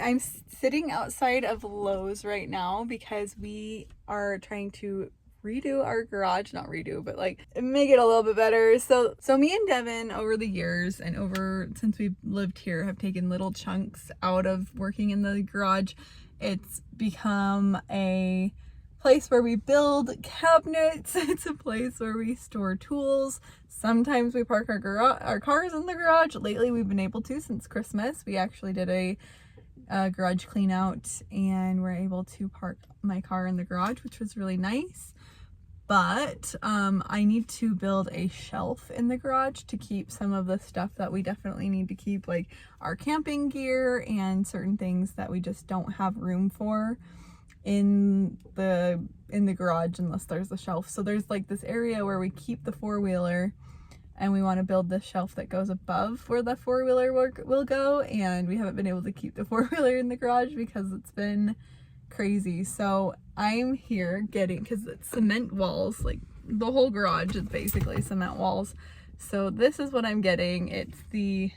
I'm sitting outside of Lowe's right now because we are trying to redo our garage, not redo, but like make it a little bit better. So me and Devin over the years and since we've lived here have taken little chunks out of working in the garage. It's become a place where we build cabinets. It's a place where we store tools. Sometimes we park our cars in the garage. Lately we've been able to since Christmas. We actually did a garage clean out and we're able to park my car in the garage, which was really nice. But I need to build a shelf in the garage to keep some of the stuff that we definitely need to keep, like our camping gear and certain things that we just don't have room for in the garage unless there's a shelf. So there's like this area where we keep the four-wheeler, and we want to build this shelf that goes above where the four-wheeler will go, and we haven't been able to keep the four-wheeler in the garage because it's been crazy. So I'm here because it's cement walls, like the whole garage is basically cement walls. So this is what I'm getting. It's the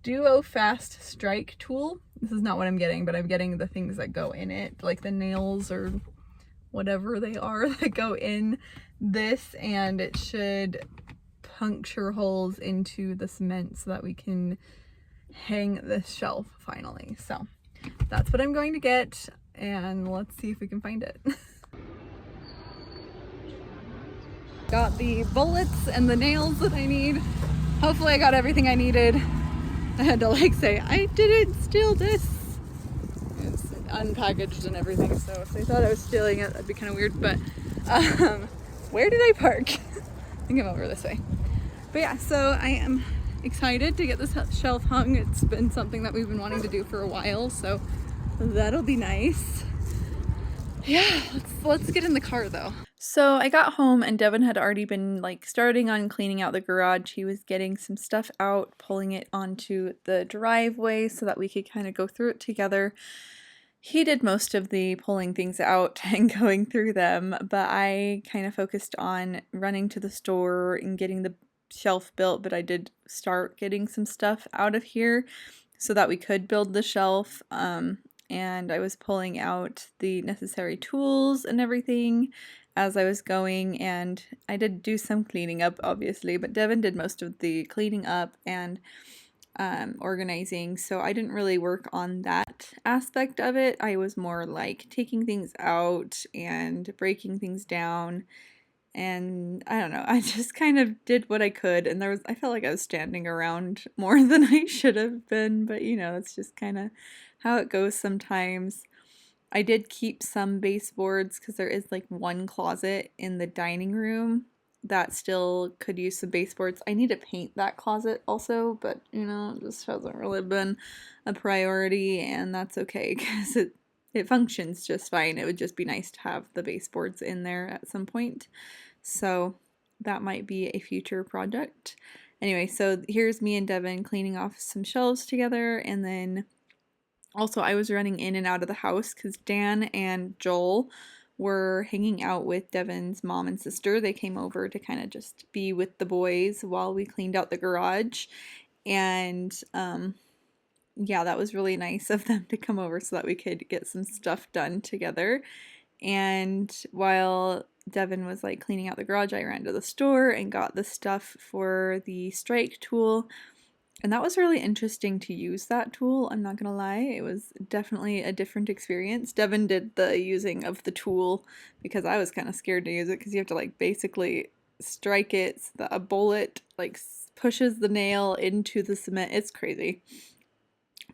Duo Fast Strike tool. This is not what I'm getting, but I'm getting the things that go in it, like the nails or whatever they are that go in this, and it should puncture holes into the cement so that we can hang this shelf finally. So that's what I'm going to get, and let's see if we can find it. Got the bullets and the nails that I need. Hopefully I got everything I needed. I had to like say, I didn't steal this. It's unpackaged and everything, so if they thought I was stealing it, that'd be kind of weird. But where did I park? I think I'm over this way. But yeah, so I am excited to get this shelf hung. It's been something that we've been wanting to do for a while, so that'll be nice. Yeah, let's get in the car though. So I got home and Devin had already been like starting on cleaning out the garage. He was getting some stuff out, pulling it onto the driveway so that we could kind of go through it together. He did most of the pulling things out and going through them, but I kind of focused on running to the store and getting the shelf built. But I did start getting some stuff out of here so that we could build the shelf. And I was pulling out the necessary tools and everything as I was going, and I did do some cleaning up obviously, but Devin did most of the cleaning up and organizing, so I didn't really work on that aspect of it. I was more like taking things out and breaking things down, and I don't know, I just kind of did what I could, and I felt like I was standing around more than I should have been, but you know, it's just kind of how it goes sometimes. I did keep some baseboards because there is like one closet in the dining room that still could use some baseboards. I need to paint that closet also, but you know, it just hasn't really been a priority, and that's okay because it functions just fine. It would just be nice to have the baseboards in there at some point. So that might be a future project. Anyway, so here's me and Devin cleaning off some shelves together, and then also, I was running in and out of the house because Dan and Joel were hanging out with Devin's mom and sister. They came over to kind of just be with the boys while we cleaned out the garage. And yeah, that was really nice of them to come over so that we could get some stuff done together. And while Devin was like cleaning out the garage, I ran to the store and got the stuff for the strike tool. And that was really interesting to use that tool, I'm not gonna lie. It was definitely a different experience. Devin did the using of the tool because I was kind of scared to use it because you have to like basically strike it so that a bullet like pushes the nail into the cement. It's crazy.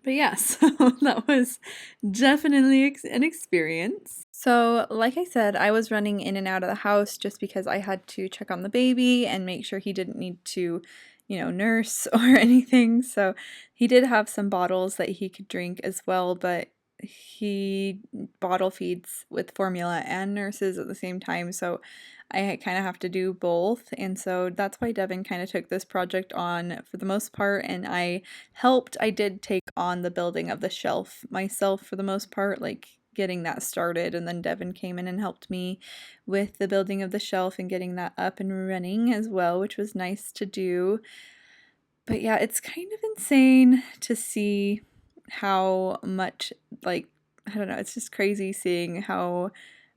But yeah, so that was definitely an experience. So like I said, I was running in and out of the house just because I had to check on the baby and make sure he didn't need to, you know, nurse or anything. So he did have some bottles that he could drink as well, but he bottle feeds with formula and nurses at the same time. So I kind of have to do both. And so that's why Devin kind of took this project on for the most part. And I helped. I did take on the building of the shelf myself for the most part, like getting that started, and then Devin came in and helped me with the building of the shelf and getting that up and running as well, which was nice to do. But yeah, it's kind of insane to see how much, like, I don't know, it's just crazy seeing how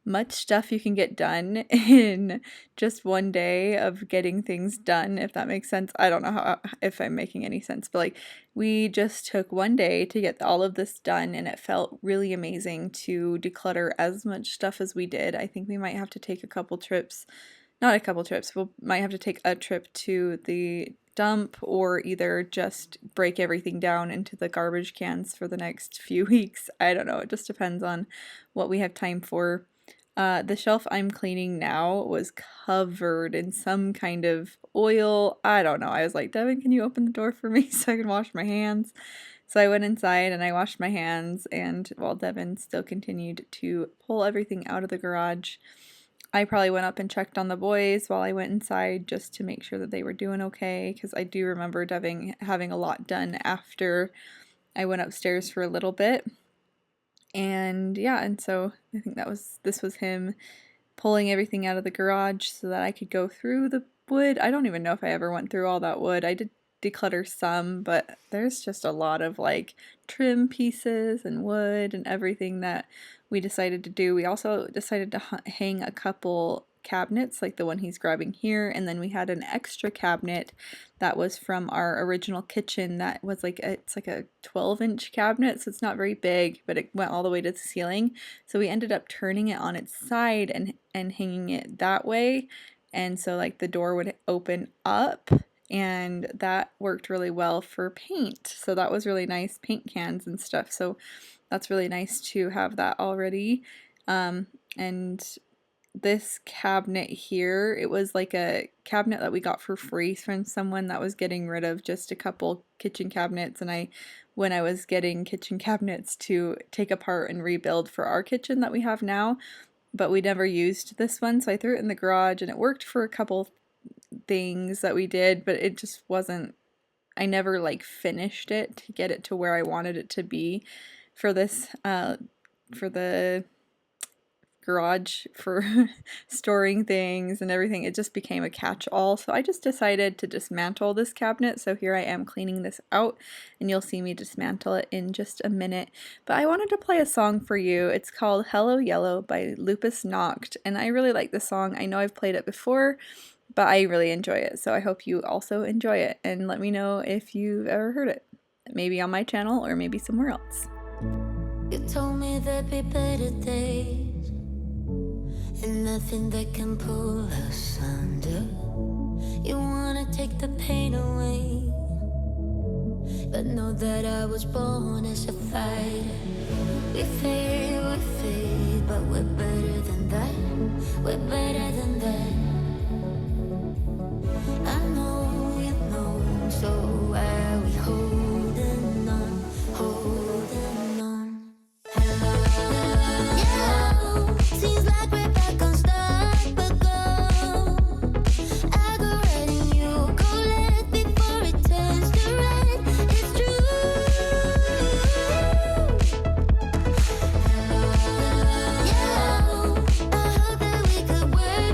much stuff you can get done in just one day of getting things done, if that makes sense. I don't know if I'm making any sense, but like we just took one day to get all of this done, and it felt really amazing to declutter as much stuff as we did. I think we might have to take a couple trips, not a couple trips, we might have to take a trip to the dump or either just break everything down into the garbage cans for the next few weeks. I don't know, it just depends on what we have time for. The shelf I'm cleaning now was covered in some kind of oil. I don't know. I was like, Devin, can you open the door for me so I can wash my hands? So I went inside and I washed my hands, and while Devin still continued to pull everything out of the garage, I probably went up and checked on the boys while I went inside just to make sure that they were doing okay, because I do remember Devin having a lot done after I went upstairs for a little bit. And yeah, and so I think this was him pulling everything out of the garage so that I could go through the wood. I don't even know if I ever went through all that wood. I did declutter some, but there's just a lot of like trim pieces and wood and everything that we decided to do. We also decided to hang a couple cabinets like the one he's grabbing here, and then we had an extra cabinet that was from our original kitchen that was like it's like a 12-inch cabinet, so it's not very big, but it went all the way to the ceiling, so we ended up turning it on its side and hanging it that way, and so like the door would open up, and that worked really well for paint. So that was really nice, paint cans and stuff, so that's really nice to have that already. And this cabinet here, it was like a cabinet that we got for free from someone that was getting rid of just a couple kitchen cabinets, and when I was getting kitchen cabinets to take apart and rebuild for our kitchen that we have now, but we never used this one, so I threw it in the garage, and it worked for a couple things that we did, but it just wasn't, I never like finished it to get it to where I wanted it to be for this for the garage for storing things and everything. It just became a catch-all, so I just decided to dismantle this cabinet. So here I am cleaning this out, and you'll see me dismantle it in just a minute. But I wanted to play a song for you. It's called Hello Yellow by Lupus Noct, and I really like this song. I know I've played it before, but I really enjoy it, so I hope you also enjoy it, and let me know if you've ever heard it, maybe on my channel or maybe somewhere else. You told me there'd be better days, and nothing that can pull us under. You wanna take the pain away, but know that I was born as a fighter. We fade, but we're better than that. We're better than that. I know you know, so why are we holding on, holding on? Yeah, seems like we're back on stop but go. I go red and you go left before it turns to red. It's true. Yeah, I hope that we could work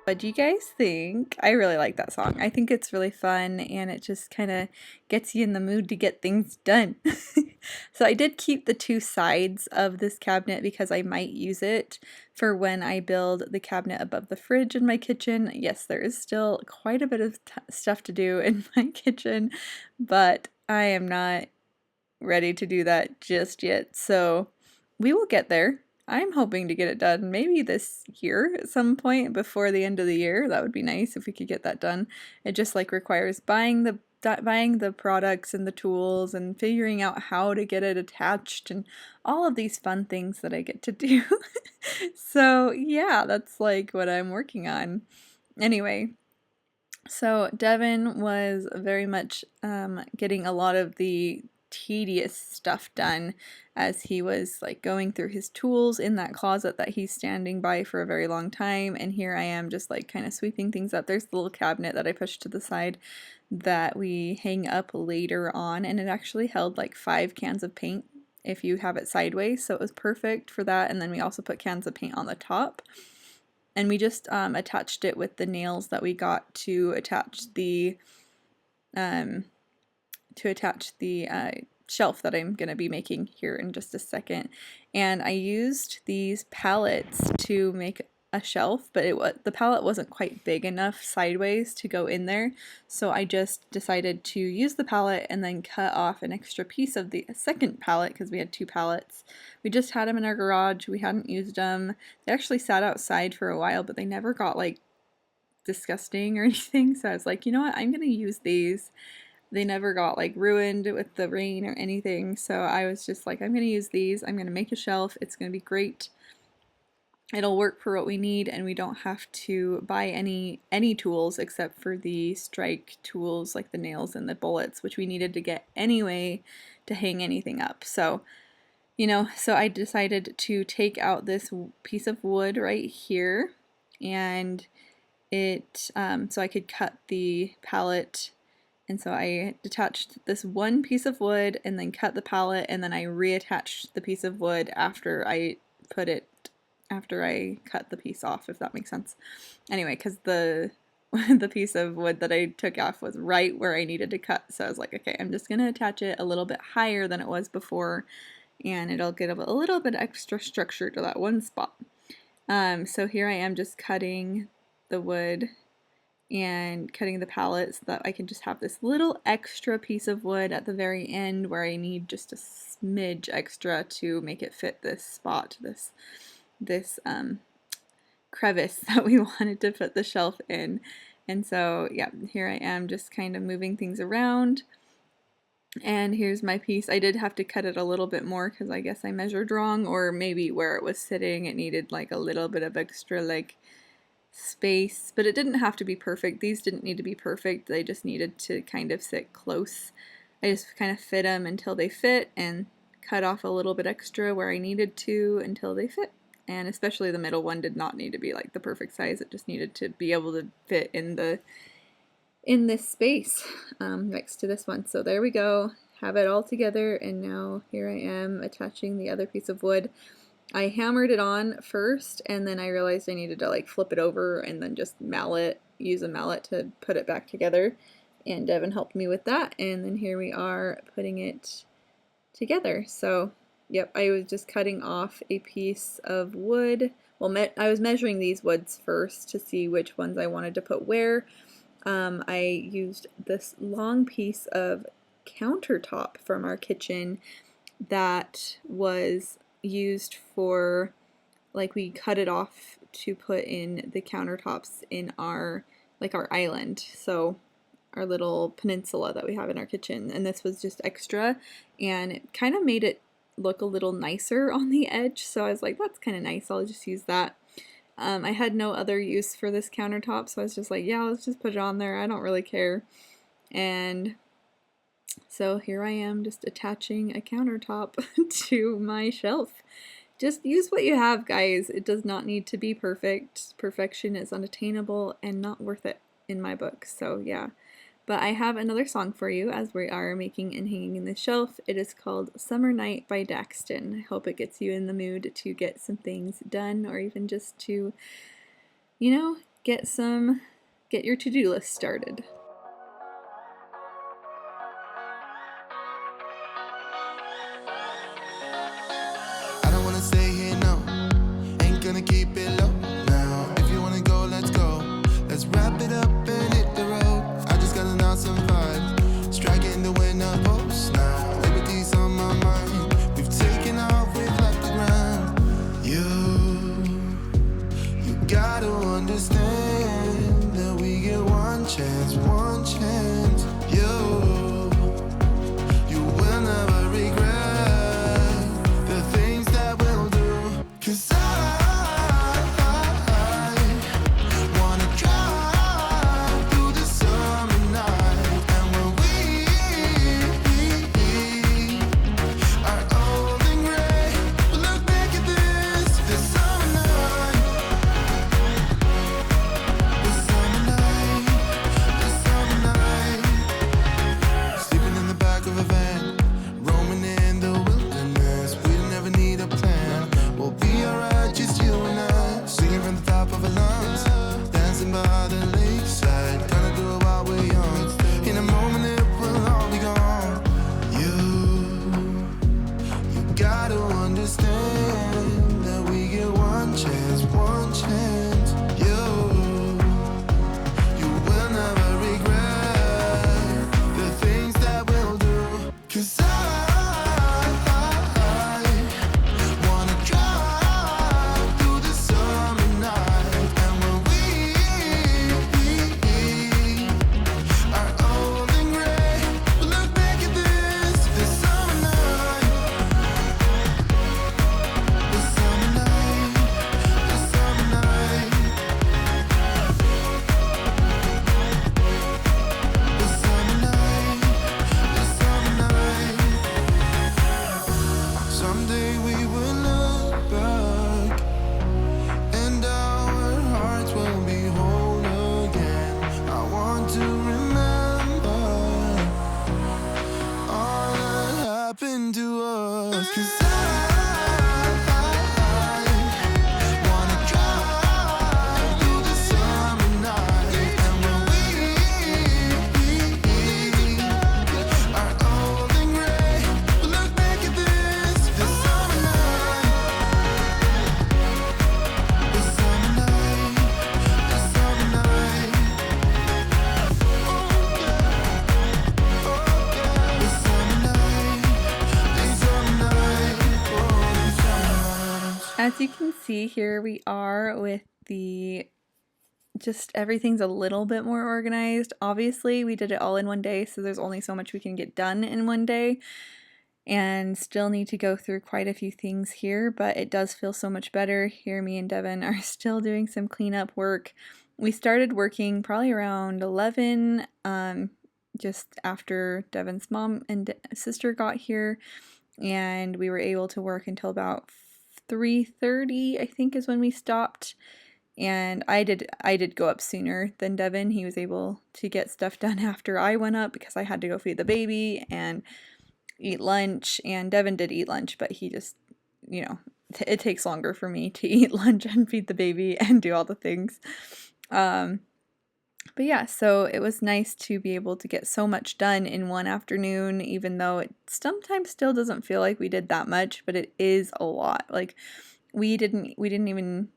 What do you guys think? I really like that song. I think it's really fun and it just kind of gets you in the mood to get things done. So I did keep the two sides of this cabinet because I might use it for when I build the cabinet above the fridge in my kitchen. Yes, there is still quite a bit of stuff to do in my kitchen, but I am not ready to do that just yet. So we will get there. I'm hoping to get it done maybe this year at some point before the end of the year. That would be nice if we could get that done. It just like requires buying the products and the tools and figuring out how to get it attached and all of these fun things that I get to do. So yeah, that's like what I'm working on. Anyway, so Devin was very much getting a lot of the tedious stuff done as he was like going through his tools in that closet that he's standing by for a very long time, and here I am just like kind of sweeping things up. There's the little cabinet that I pushed to the side that we hang up later on, and it actually held like 5 cans of paint if you have it sideways, so it was perfect for that. And then we also put cans of paint on the top. And we just attached it with the nails that we got to attach the shelf that I'm going to be making here in just a second. And I used these pallets to make a shelf, but the pallet wasn't quite big enough sideways to go in there, so I just decided to use the pallet and then cut off an extra piece of the second pallet because we had 2 pallets. We just had them in our garage. We hadn't used them. They actually sat outside for a while, but they never got like disgusting or anything, so I was like, you know what, I'm gonna use these. They never got like ruined with the rain or anything, so I was just like, I'm gonna use these. I'm gonna make a shelf. It's gonna be great. It'll work for what we need, and we don't have to buy any tools except for the strike tools like the nails and the bullets, which we needed to get anyway to hang anything up. So, you know, so I decided to take out this piece of wood right here, and it so I could cut the pallet. And so I detached this one piece of wood and then cut the pallet, and then I reattached the piece of wood after I cut the piece off, if that makes sense. Anyway, because the piece of wood that I took off was right where I needed to cut, so I was like, okay, I'm just gonna attach it a little bit higher than it was before, and it'll get a little bit extra structure to that one spot. So here I am just cutting the wood and cutting the pallet so that I can just have this little extra piece of wood at the very end where I need just a smidge extra to make it fit this spot, this crevice that we wanted to put the shelf in. And so yeah, here I am just kind of moving things around. And here's my piece. I did have to cut it a little bit more because I guess I measured wrong, or maybe where it was sitting it needed like a little bit of extra like space, but it didn't have to be perfect. These didn't need to be perfect. They just needed to kind of sit close. I just kind of fit them until they fit and cut off a little bit extra where I needed to until they fit. And especially the middle one did not need to be like the perfect size. It just needed to be able to fit in this space next to this one. So there we go. Have it all together, and now here I am attaching the other piece of wood. I hammered it on first, and then I realized I needed to like flip it over and then just use a mallet to put it back together. And Devin helped me with that, and then here we are putting it together. So yep, I was just cutting off a piece of wood. Well, I was measuring these woods first to see which ones I wanted to put where. I used this long piece of countertop from our kitchen that was used for, like, we cut it off to put in the countertops in our island, so our little peninsula that we have in our kitchen, and this was just extra, and it kind of made it look a little nicer on the edge, so I was like, that's kind of nice, I'll just use that. I had no other use for this countertop, so I was just like, yeah, let's just put it on there, I don't really care. And so here I am just attaching a countertop to my shelf. Just use what you have, guys. It does not need to be perfect. Perfection is unattainable and not worth it in my book, so yeah. But I have another song for you as we are making and hanging in the shelf. It is called Summer Night by Daxton. I hope it gets you in the mood to get some things done, or even just to, you know, get your to-do list started. I don't wanna stay here, no. Ain't gonna keep it low now. If you wanna go, let's go. Let's wrap it up and hit the road. I just got an awesome vibe, striking the winner post now. Liberty's on my mind. We've taken off, we've left the ground. You gotta understand that we get one chance, one chance. You will never regret the things that we'll do. 'Cause I wanna drive through the summer night. And when we are old and gray, we'll look back at this summer night. This summer night, this summer night. Sleeping in the back of a van, roaming in the wilderness. We don't ever need a plan. We'll be alright, just you and I. Singing from the top of our lungs, dancing by the lakeside. Gonna do it while we're young. In a moment it will all be gone. You gotta understand that we get one chance, one chance. You will never regret the things that we'll do. 'Cause I wanna drive through the summer night. And when we are old and gray, we'll look back at this summer night. This summer night, this summer night. This summer night, this summer night. Someday we will look back, and our hearts will be whole again. I want to remember all that happened to us. 'Cause I wanna drive through the summer night. And when we are old and gray, we'll look back at this summer night. This summer night, this summer night. Oh yeah, this summer night, this summer night, oh this summer night. As you can see, here we are with just everything's a little bit more organized. Obviously, we did it all in one day, so there's only so much we can get done in one day, and still need to go through quite a few things here, but it does feel so much better. Here, me and Devin are still doing some cleanup work. We started working probably around 11, just after Devin's mom and sister got here, and we were able to work until about 3:30, I think, is when we stopped. And I did go up sooner than Devin. He was able to get stuff done after I went up because I had to go feed the baby and eat lunch. And Devin did eat lunch, but he just, it takes longer for me to eat lunch and feed the baby and do all the things. But yeah, so it was nice to be able to get so much done in one afternoon, even though it sometimes still doesn't feel like we did that much, but it is a lot. Like we didn't even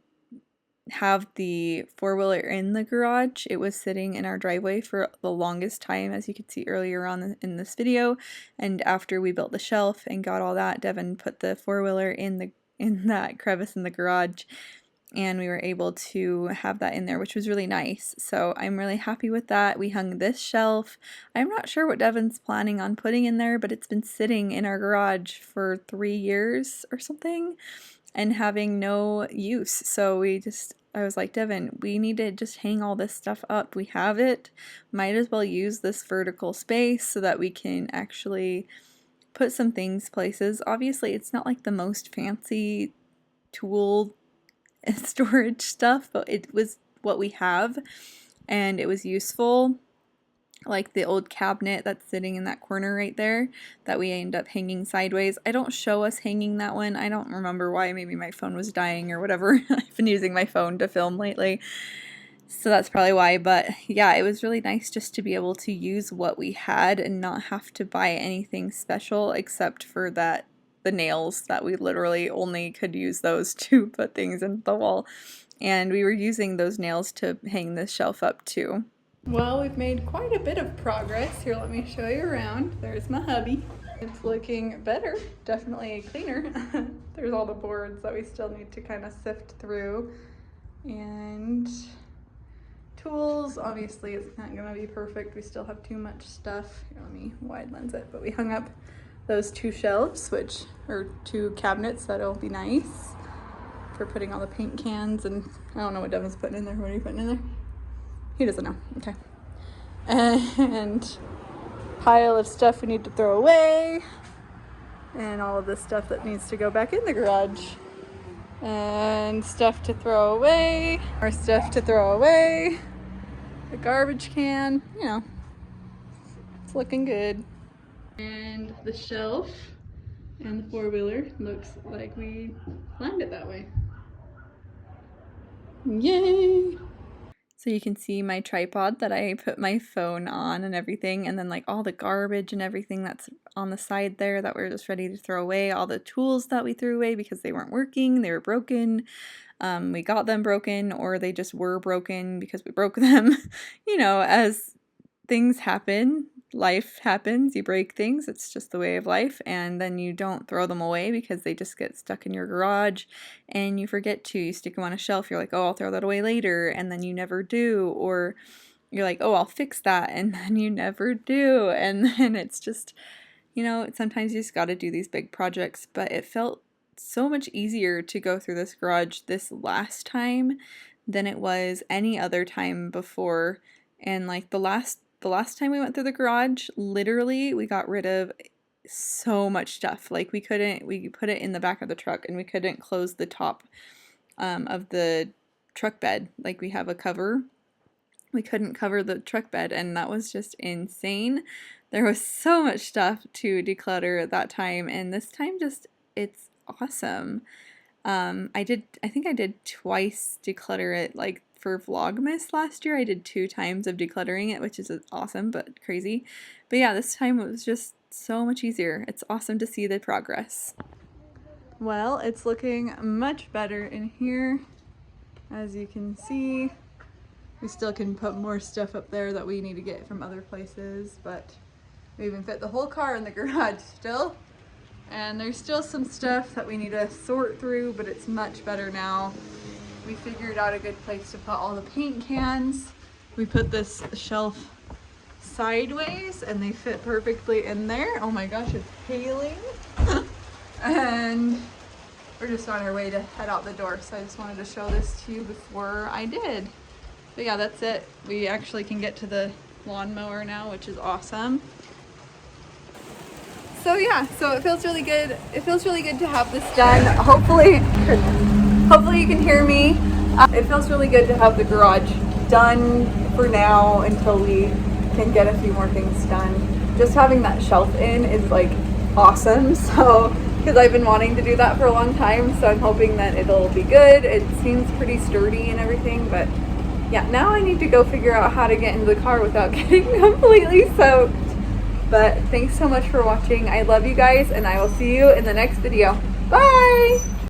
have the four-wheeler in the garage. It was sitting in our driveway for the longest time, as you could see earlier on in this video. And after we built the shelf and got all that, Devin put the four-wheeler in that crevice in the garage, and we were able to have that in there, which was really nice. So I'm really happy with that. We hung this shelf. I'm not sure what Devin's planning on putting in there, but it's been sitting in our garage for 3 years or something and having no use. So I was like, Devin, we need to just hang all this stuff up. We have it. Might as well use this vertical space so that we can actually put some things places. Obviously, it's not like the most fancy tool storage stuff, but it was what we have, and it was useful. Like the old cabinet that's sitting in that corner right there that we end up hanging sideways. I don't show us hanging that one. I don't remember why. Maybe my phone was dying or whatever. I've been using my phone to film lately. So that's probably why, but yeah, it was really nice just to be able to use what we had and not have to buy anything special except for the nails that we literally only could use those to put things in the wall. And we were using those nails to hang this shelf up too. Well, we've made quite a bit of progress. Here, let me show you around. There's my hubby. It's looking better, definitely cleaner. There's all the boards that we still need to kind of sift through. And tools, obviously it's not gonna be perfect. We still have too much stuff. Here, let me wide lens it, but we hung up those 2 shelves, which are 2 cabinets. That'll be nice for putting all the paint cans, and I don't know what Devin's putting in there. What are you putting in there? He doesn't know. Okay. And pile of stuff we need to throw away, and all of this stuff that needs to go back in the garage, and stuff to throw away, more stuff to throw away, the garbage can, you know, it's looking good. And the shelf and the 4-wheeler looks like we planned it that way. Yay! So you can see my tripod that I put my phone on and everything, and then like all the garbage and everything that's on the side there that we're just ready to throw away, all the tools that we threw away because they weren't working, they were broken. We got them broken, or they just were broken because we broke them. You know, as things happen, life happens, you break things, it's just the way of life, and then you don't throw them away because they just get stuck in your garage and you forget to. You stick them on a shelf, you're like, oh, I'll throw that away later, and then you never do, or you're like, oh, I'll fix that, and then you never do, and then it's just, you know, sometimes you just got to do these big projects. But it felt so much easier to go through this garage this last time than it was any other time before. And like the last time we went through the garage, literally we got rid of so much stuff. Like we put it in the back of the truck, and we couldn't close the top of the truck bed. Like we have a cover, we couldn't cover the truck bed, and that was just insane. There was so much stuff to declutter at that time, and this time just, it's awesome. I think I did twice declutter it, like for Vlogmas last year. I did 2 times of decluttering it, which is awesome but crazy. But yeah, this time it was just so much easier. It's awesome to see the progress. Well, it's looking much better in here. As you can see, we still can put more stuff up there that we need to get from other places, but we even fit the whole car in the garage still. And there's still some stuff that we need to sort through, but it's much better now. We figured out a good place to put all the paint cans. We put this shelf sideways and they fit perfectly in there. Oh my gosh, it's hailing. And we're just on our way to head out the door, so I just wanted to show this to you before I did. But yeah, that's it. We actually can get to the lawnmower now, which is awesome. So yeah, so it feels really good. It feels really good to have this done. Hopefully you can hear me. It feels really good to have the garage done for now until we can get a few more things done. Just having that shelf in is like awesome. So, because I've been wanting to do that for a long time, so I'm hoping that it'll be good. It seems pretty sturdy and everything, but yeah, now I need to go figure out how to get into the car without getting completely soaked. But thanks so much for watching. I love you guys, and I will see you in the next video. Bye!